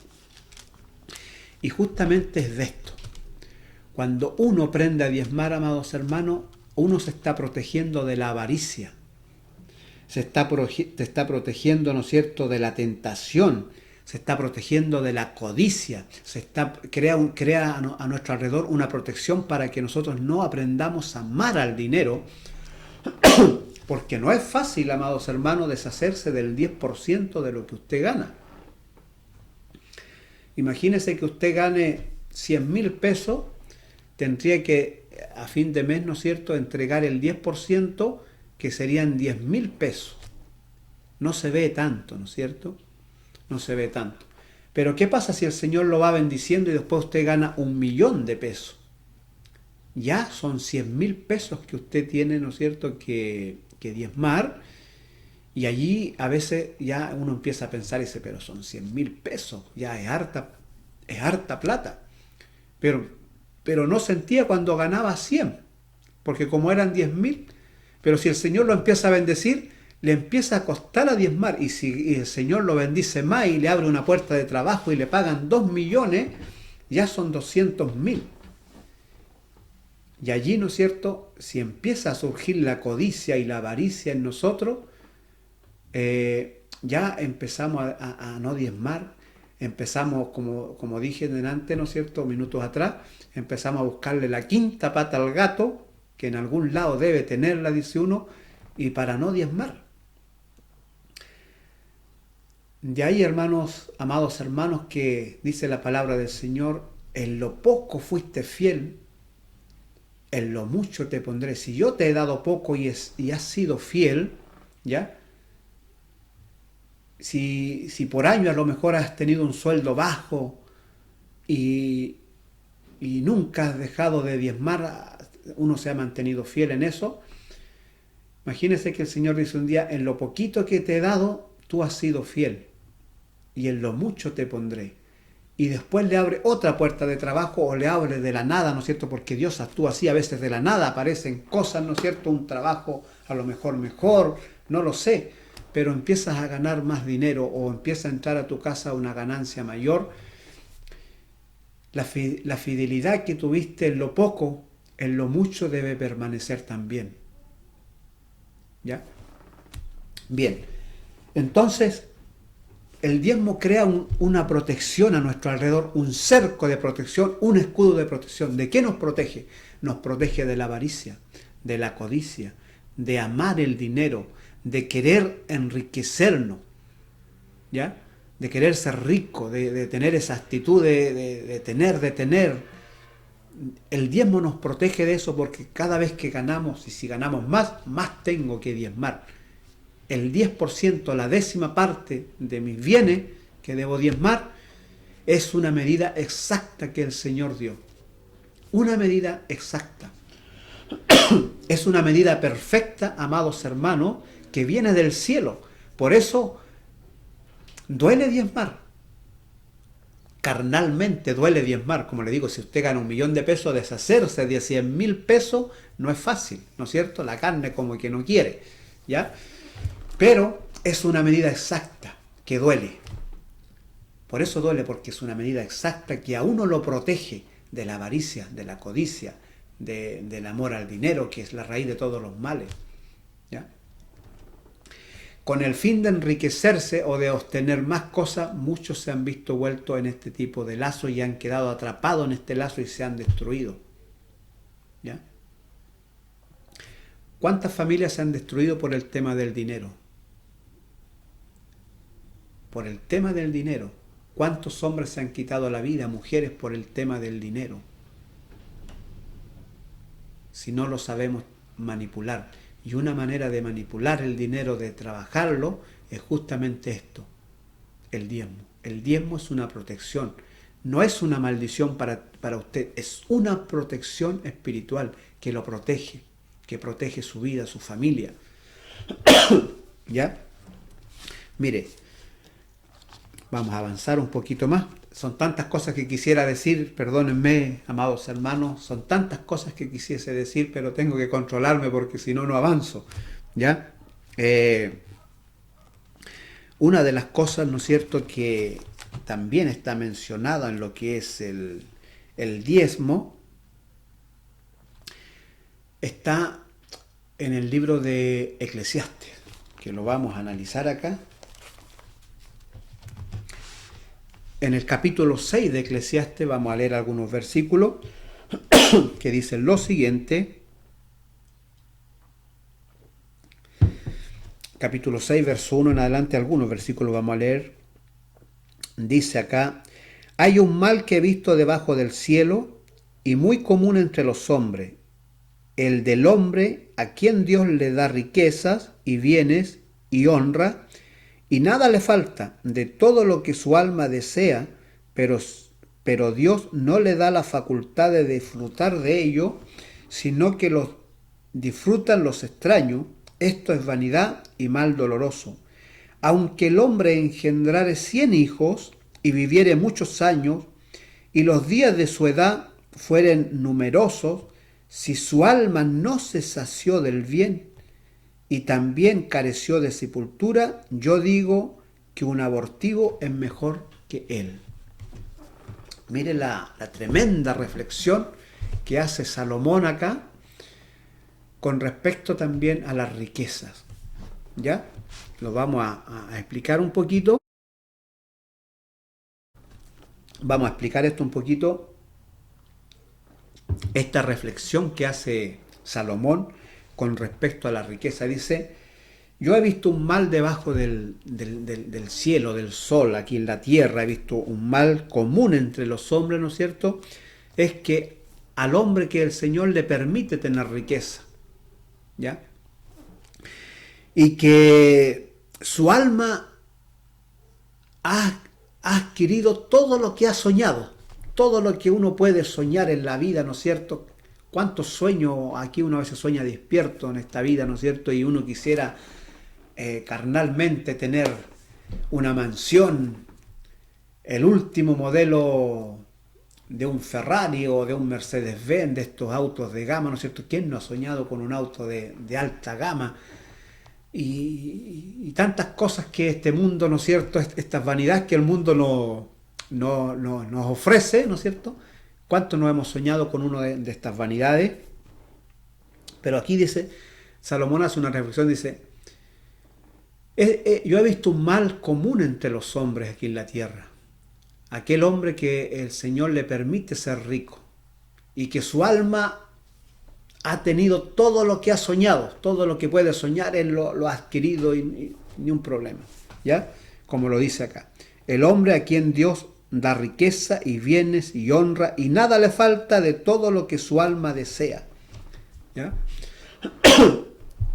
Y justamente es de esto. Cuando uno aprende a diezmar, amados hermanos, uno se está protegiendo de la avaricia. Te está protegiendo, ¿no es cierto?, de la tentación. Se está protegiendo de la codicia. Crea a nuestro alrededor una protección para que nosotros no aprendamos a amar al dinero. Porque no es fácil, amados hermanos, deshacerse del 10% de lo que usted gana. Imagínese que usted gane 100.000 pesos, tendría que, a fin de mes, ¿no es cierto?, entregar el 10%, que serían 10.000 pesos. No se ve tanto, ¿no es cierto? No se ve tanto. Pero ¿qué pasa si el Señor lo va bendiciendo y después usted gana 1.000.000 de pesos? Ya son 100.000 pesos que usted tiene, ¿no es cierto?, que diezmar, y allí a veces ya uno empieza a pensar y dice, pero son 100.000 pesos, ya es harta plata. Pero no sentía cuando ganaba 100, porque como eran 10.000, pero si el Señor lo empieza a bendecir, le empieza a costar a diezmar, y si el Señor lo bendice más y le abre una puerta de trabajo y le pagan 2 millones, ya son 200.000. Y allí, ¿no es cierto?, si empieza a surgir la codicia y la avaricia en nosotros, ya empezamos a no diezmar, empezamos, como dije delante, ¿no es cierto?, minutos atrás, empezamos a buscarle la quinta pata al gato, que en algún lado debe tenerla, dice uno, y para no diezmar. De ahí, hermanos, amados hermanos, que dice la palabra del Señor, en lo poco fuiste fiel, en lo mucho te pondré. Si yo te he dado poco y has sido fiel, ¿ya? Si por año a lo mejor has tenido un sueldo bajo y nunca has dejado de diezmar, uno se ha mantenido fiel en eso. Imagínese que el Señor dice un día, en lo poquito que te he dado, tú has sido fiel, y en lo mucho te pondré. Y después le abre otra puerta de trabajo, o le abre de la nada, ¿no es cierto? Porque Dios actúa así, a veces de la nada aparecen cosas, ¿no es cierto? Un trabajo a lo mejor, no lo sé, pero empiezas a ganar más dinero, o empieza a entrar a tu casa una ganancia mayor. La fidelidad que tuviste en lo poco, en lo mucho debe permanecer también. ¿Ya? Bien, entonces el diezmo crea una protección a nuestro alrededor, un cerco de protección, un escudo de protección. ¿De qué nos protege? Nos protege de la avaricia, de la codicia, de amar el dinero, de querer enriquecernos, ¿ya? De querer ser rico, de tener esa actitud de tener. El diezmo nos protege de eso, porque cada vez que ganamos, y si ganamos más tengo que diezmar. El 10%, la décima parte de mis bienes que debo diezmar, es una medida exacta que el Señor dio. Una medida exacta. Es una medida perfecta, amados hermanos, que viene del cielo. Por eso duele diezmar. Carnalmente duele diezmar. Como le digo, si usted gana $1.000.000, deshacerse de 100.000 pesos no es fácil, ¿no es cierto? La carne como que no quiere, ¿ya? Pero es una medida exacta que duele. Por eso duele, porque es una medida exacta que a uno lo protege de la avaricia, de la codicia, del amor al dinero, que es la raíz de todos los males, ¿ya? Con el fin de enriquecerse o de obtener más cosas, muchos se han visto vueltos en este tipo de lazo y han quedado atrapados en este lazo y se han destruido, ¿ya? ¿Cuántas familias se han destruido por el tema del dinero? Por el tema del dinero. ¿Cuántos hombres se han quitado la vida, mujeres, por el tema del dinero? Si no lo sabemos manipular. Y una manera de manipular el dinero, de trabajarlo, es justamente esto, el diezmo. El diezmo es una protección, no es una maldición para usted, es una protección espiritual que lo protege, que protege su vida, su familia. ¿Ya? Mire, vamos a avanzar un poquito más. Son tantas cosas que quisiera decir, perdónenme, amados hermanos, son tantas cosas que quisiese decir, pero tengo que controlarme porque si no, no avanzo, ¿ya? Una de las cosas, ¿no es cierto?, que también está mencionada en lo que es el diezmo, está en el libro de Eclesiastes, que lo vamos a analizar acá. En el capítulo 6 de Eclesiastes vamos a leer algunos versículos que dicen lo siguiente. Capítulo 6, verso 1 en adelante, algunos versículos vamos a leer. Dice acá: hay un mal que he visto debajo del cielo y muy común entre los hombres, el del hombre a quien Dios le da riquezas y bienes y honra, y nada le falta de todo lo que su alma desea, pero Dios no le da la facultad de disfrutar de ello, sino que los disfrutan los extraños. Esto es vanidad y mal doloroso. Aunque el hombre engendrare 100 hijos y viviere muchos años, y los días de su edad fueren numerosos, si su alma no se sació del bien y también careció de sepultura, yo digo que un abortivo es mejor que él. Mire la tremenda reflexión que hace Salomón acá con respecto también a las riquezas. ¿Ya? Lo vamos a explicar un poquito. Vamos a explicar esto un poquito, esta reflexión que hace Salomón con respecto a la riqueza. Dice: yo he visto un mal debajo del cielo, del sol, aquí en la tierra. He visto un mal común entre los hombres, ¿no es cierto? Es que al hombre que el Señor le permite tener riqueza, ¿ya? Y que su alma ha adquirido todo lo que ha soñado, todo lo que uno puede soñar en la vida, ¿no es cierto? ¿Cuántos sueños aquí uno a veces sueña despierto en esta vida, ¿no es cierto? Y uno quisiera carnalmente tener una mansión, el último modelo de un Ferrari o de un Mercedes-Benz, de estos autos de gama, ¿no es cierto? ¿Quién no ha soñado con un auto de alta gama? Y tantas cosas que este mundo, ¿no es cierto? Estas vanidades que el mundo nos ofrece, ¿no es cierto? ¿Cuánto nos hemos soñado con una de estas vanidades? Pero aquí dice, Salomón hace una reflexión, dice: yo he visto un mal común entre los hombres aquí en la tierra. Aquel hombre que el Señor le permite ser rico y que su alma ha tenido todo lo que ha soñado, todo lo que puede soñar, él lo ha adquirido y ni un problema, ¿ya? Como lo dice acá. El hombre a quien Dios da riqueza y bienes y honra, y nada le falta de todo lo que su alma desea, ¿ya?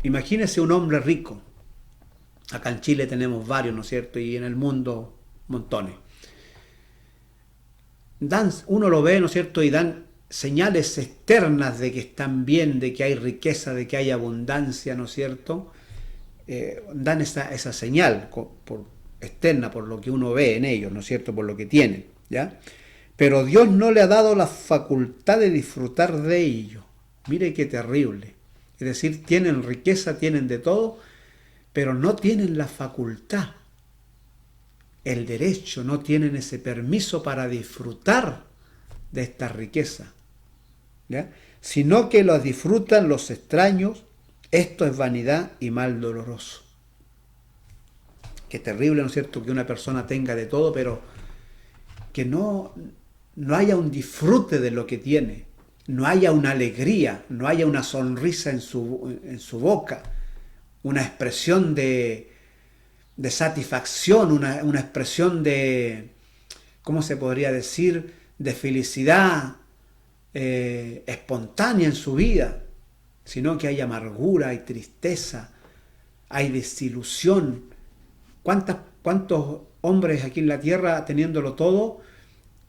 Imagínese un hombre rico. Acá en Chile tenemos varios, ¿no es cierto? Y en el mundo montones. Uno lo ve, ¿no es cierto?, y dan señales externas de que están bien, de que hay riqueza, de que hay abundancia, ¿no es cierto? Dan esa señal externa por lo que uno ve en ellos, ¿no es cierto?, por lo que tienen, ¿ya? Pero Dios no le ha dado la facultad de disfrutar de ello. Mire qué terrible. Es decir, tienen riqueza, tienen de todo, pero no tienen la facultad, el derecho, no tienen ese permiso para disfrutar de esta riqueza, ¿ya? Sino que los disfrutan los extraños. Esto es vanidad y mal doloroso. Qué terrible, ¿no es cierto?, que una persona tenga de todo, pero que no haya un disfrute de lo que tiene, no haya una alegría, no haya una sonrisa en su boca, una expresión de satisfacción, una expresión de, ¿cómo se podría decir?, de felicidad espontánea en su vida, sino que hay amargura, hay tristeza, hay desilusión. ¿Cuántos hombres aquí en la tierra, teniéndolo todo,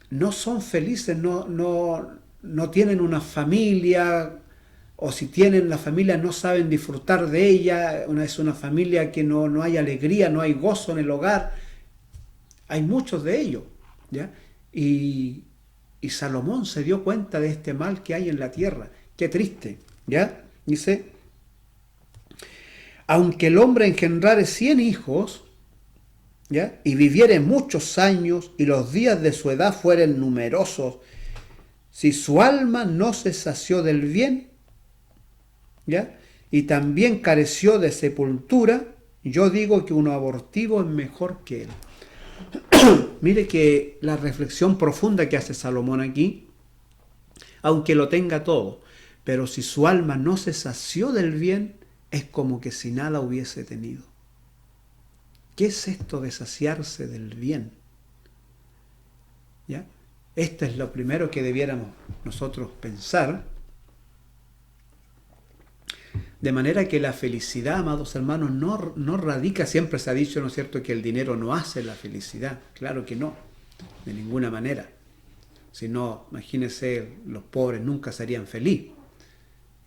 no son felices, no tienen una familia, o si tienen la familia no saben disfrutar de ella? Es una familia que no hay alegría, no hay gozo en el hogar. Hay muchos de ellos, ¿ya? Y Salomón se dio cuenta de este mal que hay en la tierra. Qué triste, ¿ya? Dice, aunque el hombre engendrare 100 hijos, ¿ya?, y viviere muchos años, y los días de su edad fueren numerosos, si su alma no se sació del bien, ¿ya?, y también careció de sepultura, yo digo que un abortivo es mejor que él. Mire que la reflexión profunda que hace Salomón aquí, aunque lo tenga todo, pero si su alma no se sació del bien, es como que si nada hubiese tenido. ¿Qué es esto de saciarse del bien? ¿Ya? Esto es lo primero que debiéramos nosotros pensar. De manera que la felicidad, amados hermanos, no radica, siempre se ha dicho, ¿no es cierto?, que el dinero no hace la felicidad. Claro que no, de ninguna manera. Si no, imagínense, los pobres nunca serían felices.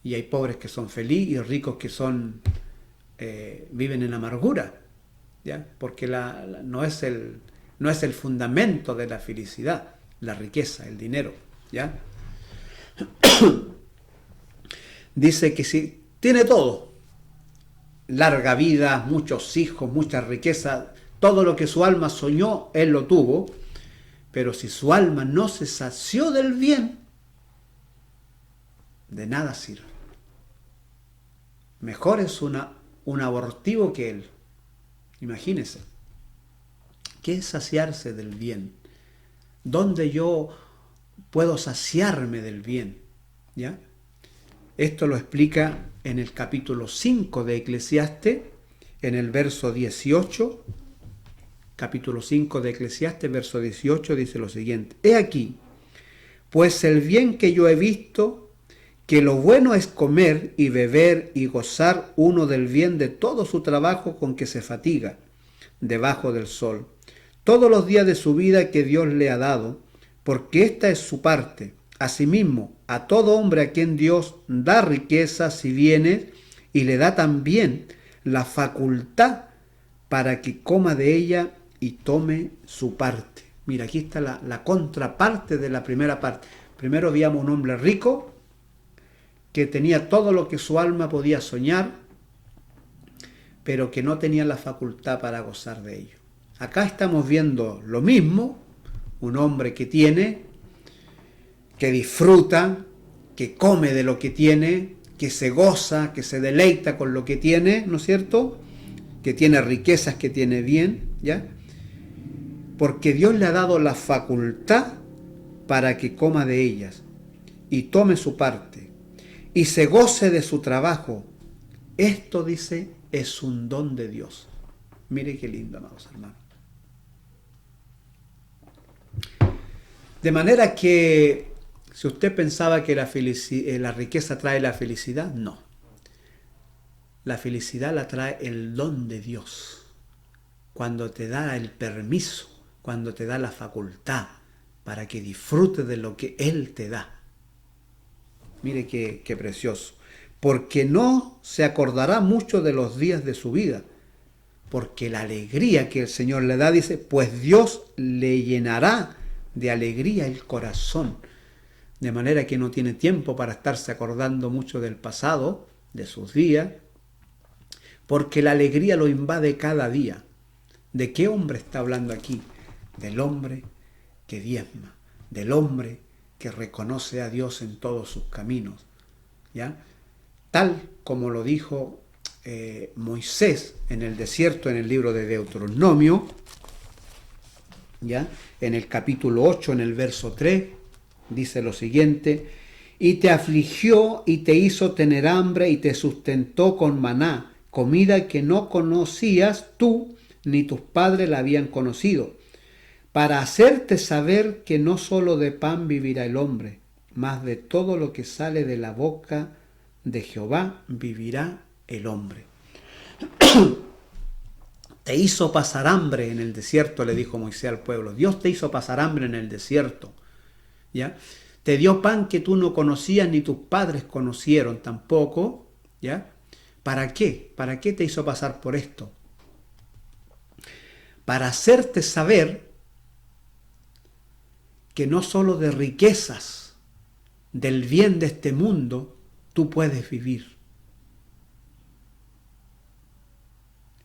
Y hay pobres que son felices y ricos que viven en amargura, ¿ya? Porque no es el fundamento de la felicidad, la riqueza, el dinero, ¿ya? Dice que si tiene todo, larga vida, muchos hijos, mucha riqueza, todo lo que su alma soñó, él lo tuvo, pero si su alma no se sació del bien, de nada sirve. Mejor es un abortivo que él. Imagínense. ¿Qué es saciarse del bien? ¿Dónde yo puedo saciarme del bien? ¿Ya? Esto lo explica en el capítulo 5 de Eclesiastes, en el verso 18. Capítulo 5 de Eclesiastes, verso 18, dice lo siguiente. He aquí, pues el bien que yo he visto, que lo bueno es comer y beber y gozar uno del bien de todo su trabajo con que se fatiga debajo del sol, todos los días de su vida que Dios le ha dado, porque esta es su parte. Asimismo, a todo hombre a quien Dios da riquezas y bienes, y le da también la facultad para que coma de ella y tome su parte. Mira, aquí está la contraparte de la primera parte. Primero veíamos un hombre rico, que tenía todo lo que su alma podía soñar, pero que no tenía la facultad para gozar de ello. Acá estamos viendo lo mismo, un hombre que tiene, que disfruta, que come de lo que tiene, que se goza, que se deleita con lo que tiene, ¿no es cierto?, que tiene riquezas, que tiene bien, ¿ya? Porque Dios le ha dado la facultad para que coma de ellas y tome su parte y se goce de su trabajo. Esto, dice, es un don de Dios. Mire qué lindo, amados hermanos. De manera que, si usted pensaba que la riqueza trae la felicidad, no. La felicidad la trae el don de Dios, cuando te da el permiso cuando te da la facultad para que disfrutes de lo que Él te da. Mire qué precioso. Porque no se acordará mucho de los días de su vida, porque la alegría que el Señor le da, dice, pues Dios le llenará de alegría el corazón, de manera que no tiene tiempo para estarse acordando mucho del pasado, de sus días, porque la alegría lo invade cada día. ¿De qué hombre está hablando aquí? Del hombre que diezma, del hombre que reconoce a Dios en todos sus caminos, ¿ya? Tal como lo dijo Moisés en el desierto, en el libro de Deuteronomio, ¿ya? En el capítulo 8, en el verso 3, dice lo siguiente: y te afligió y te hizo tener hambre y te sustentó con maná, comida que no conocías tú ni tus padres la habían conocido, para hacerte saber que no solo de pan vivirá el hombre, mas de todo lo que sale de la boca de Jehová vivirá el hombre. Te hizo pasar hambre en el desierto, le dijo Moisés al pueblo. Dios te hizo pasar hambre en el desierto, ¿ya? Te dio pan que tú no conocías ni tus padres conocieron tampoco, ¿ya? ¿Para qué? ¿Para qué te hizo pasar por esto? Para hacerte saber que no solo de riquezas, del bien de este mundo, tú puedes vivir.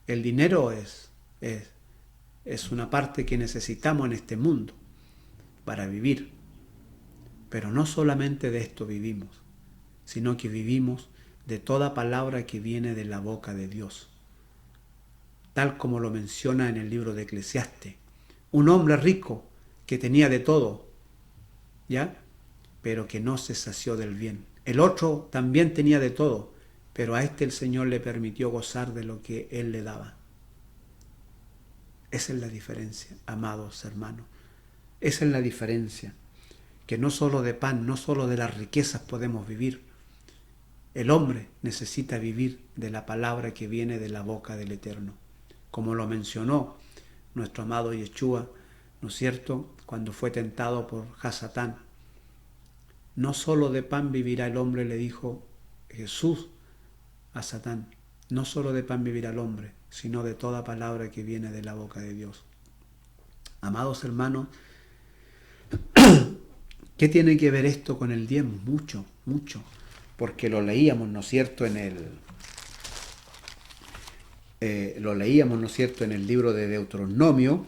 El dinero es una parte que necesitamos en este mundo para vivir. Pero no solamente de esto vivimos, sino que vivimos de toda palabra que viene de la boca de Dios. Tal como lo menciona en el libro de Eclesiastés. Un hombre rico que tenía de todo, ¿ya? Pero que no se sació del bien. El otro también tenía de todo, pero a este el Señor le permitió gozar de lo que Él le daba. Esa es la diferencia, amados hermanos. Esa es la diferencia. Que no solo de pan, no solo de las riquezas podemos vivir. El hombre necesita vivir de la palabra que viene de la boca del Eterno. Como lo mencionó nuestro amado Yeshua, ¿no es cierto?, cuando fue tentado por Hasatán. No solo de pan vivirá el hombre, le dijo Jesús a Satán. No solo de pan vivirá el hombre, sino de toda palabra que viene de la boca de Dios. Amados hermanos, ¿qué tiene que ver esto con el diezmo? Mucho, mucho. Porque lo leíamos, ¿no es cierto?, en el libro de Deuteronomio,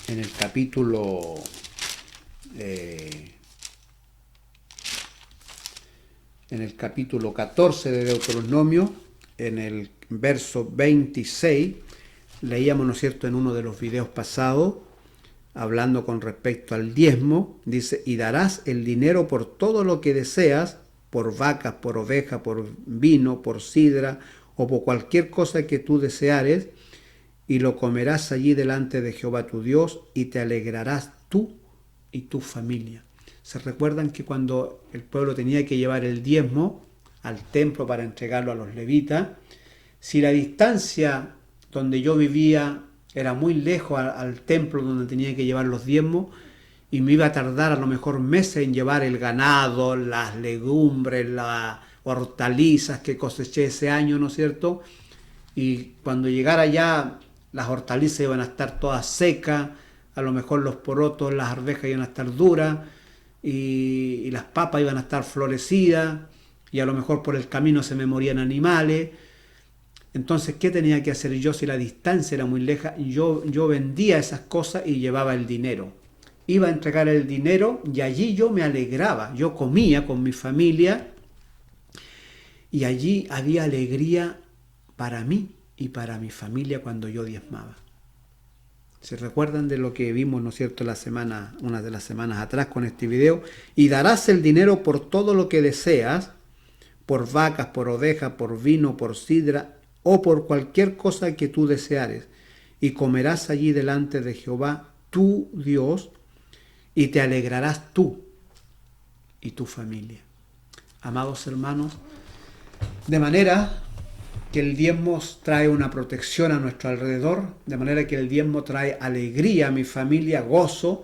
en el capítulo en el capítulo 14 de Deuteronomio, en el verso 26, leíamos, ¿no es cierto?, en uno de los videos pasados, hablando con respecto al diezmo, dice, y darás el dinero por todo lo que deseas, por vacas, por ovejas, por vino, por sidra, o por cualquier cosa que tú deseares, y lo comerás allí delante de Jehová tu Dios, y te alegrarás tú y tu familia. ¿Se recuerdan que cuando el pueblo tenía que llevar el diezmo al templo para entregarlo a los levitas, si la distancia donde yo vivía era muy lejos al templo donde tenía que llevar los diezmos, y me iba a tardar a lo mejor meses en llevar el ganado, las legumbres, las hortalizas que coseché ese año, ¿no es cierto? Y cuando llegara ya, las hortalizas iban a estar todas secas, a lo mejor los porotos, las arvejas iban a estar duras, y las papas iban a estar florecidas, y a lo mejor por el camino se me morían animales. Entonces, ¿qué tenía que hacer yo si la distancia era muy lejos? Yo vendía esas cosas y llevaba el dinero. Iba a entregar el dinero y allí yo me alegraba. Yo comía con mi familia y allí había alegría para mí y para mi familia cuando yo diezmaba. ¿Se recuerdan de lo que vimos, ¿no es cierto?, una de las semanas atrás con este video? Y darás el dinero por todo lo que deseas, por vacas, por ovejas, por vino, por sidra, o por cualquier cosa que tú deseares, y comerás allí delante de Jehová tu Dios, y te alegrarás tú y tu familia. Amados hermanos, de manera que el diezmo trae una protección a nuestro alrededor, de manera que el diezmo trae alegría a mi familia, gozo.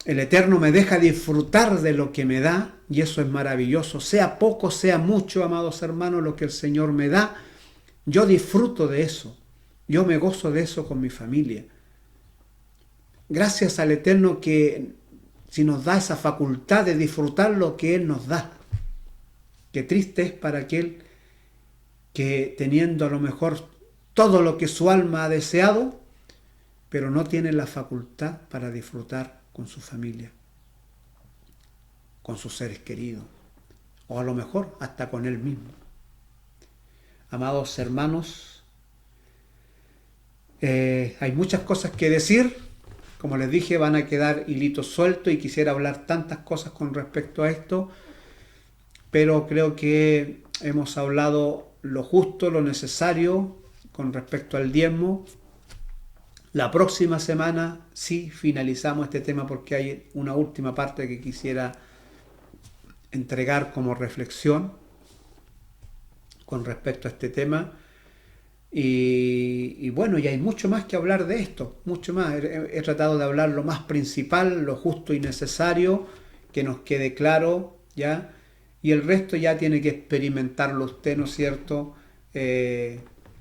El Eterno me deja disfrutar de lo que me da, y eso es maravilloso. Sea poco, sea mucho, amados hermanos, lo que el Señor me da, yo disfruto de eso. Yo me gozo de eso con mi familia. Gracias al Eterno que si nos da esa facultad de disfrutar lo que Él nos da. Qué triste es para aquel que teniendo a lo mejor todo lo que su alma ha deseado, pero no tiene la facultad para disfrutar con su familia, con sus seres queridos, o a lo mejor hasta con él mismo. Amados hermanos, hay muchas cosas que decir. Como les dije, van a quedar hilitos sueltos y quisiera hablar tantas cosas con respecto a esto, pero creo que hemos hablado lo justo, lo necesario con respecto al diezmo. La próxima semana sí finalizamos este tema porque hay una última parte que quisiera entregar como reflexión con respecto a este tema. Y bueno, y hay mucho más que hablar de esto, mucho más. He tratado de hablar lo más principal, lo justo y necesario, que nos quede claro, ¿ya? Y el resto ya tiene que experimentarlo usted, ¿no es cierto?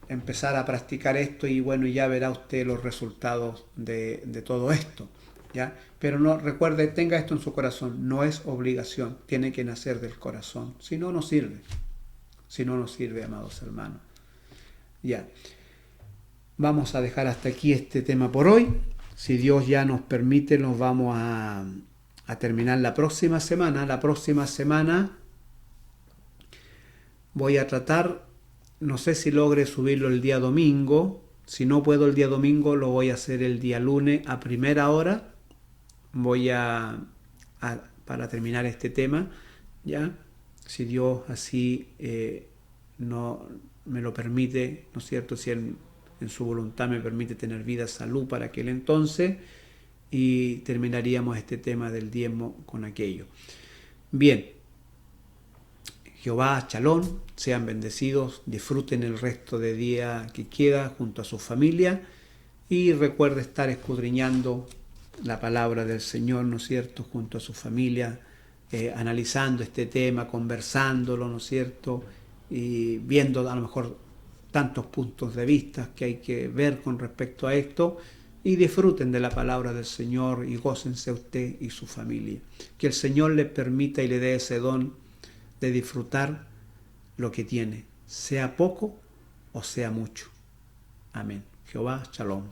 Empezar a practicar esto y bueno, ya verá usted los resultados de todo esto, ¿ya? Pero no, recuerde, tenga esto en su corazón, no es obligación, tiene que nacer del corazón, si no, no sirve. Si no, no sirve, amados hermanos. Ya, vamos a dejar hasta aquí este tema por hoy. Si Dios ya nos permite, nos vamos a terminar la próxima semana. La próxima semana voy a tratar, no sé si logre subirlo el día domingo. Si no puedo el día domingo, lo voy a hacer el día lunes a primera hora. Voy para terminar este tema, ¿ya? Si Dios así no me lo permite, ¿no es cierto? Si Él en su voluntad me permite tener vida, salud para aquel entonces, y terminaríamos este tema del diezmo con aquello. Bien, Jehová, Shalom, sean bendecidos, disfruten el resto de día que queda junto a su familia y recuerde estar escudriñando la palabra del Señor, ¿no es cierto?, junto a su familia, analizando este tema, conversándolo, ¿no es cierto?, y viendo a lo mejor tantos puntos de vista que hay que ver con respecto a esto, y disfruten de la palabra del Señor y gócense usted y su familia. Que el Señor le permita y le dé ese don de disfrutar lo que tiene, sea poco o sea mucho. Amén. Jehová, Shalom.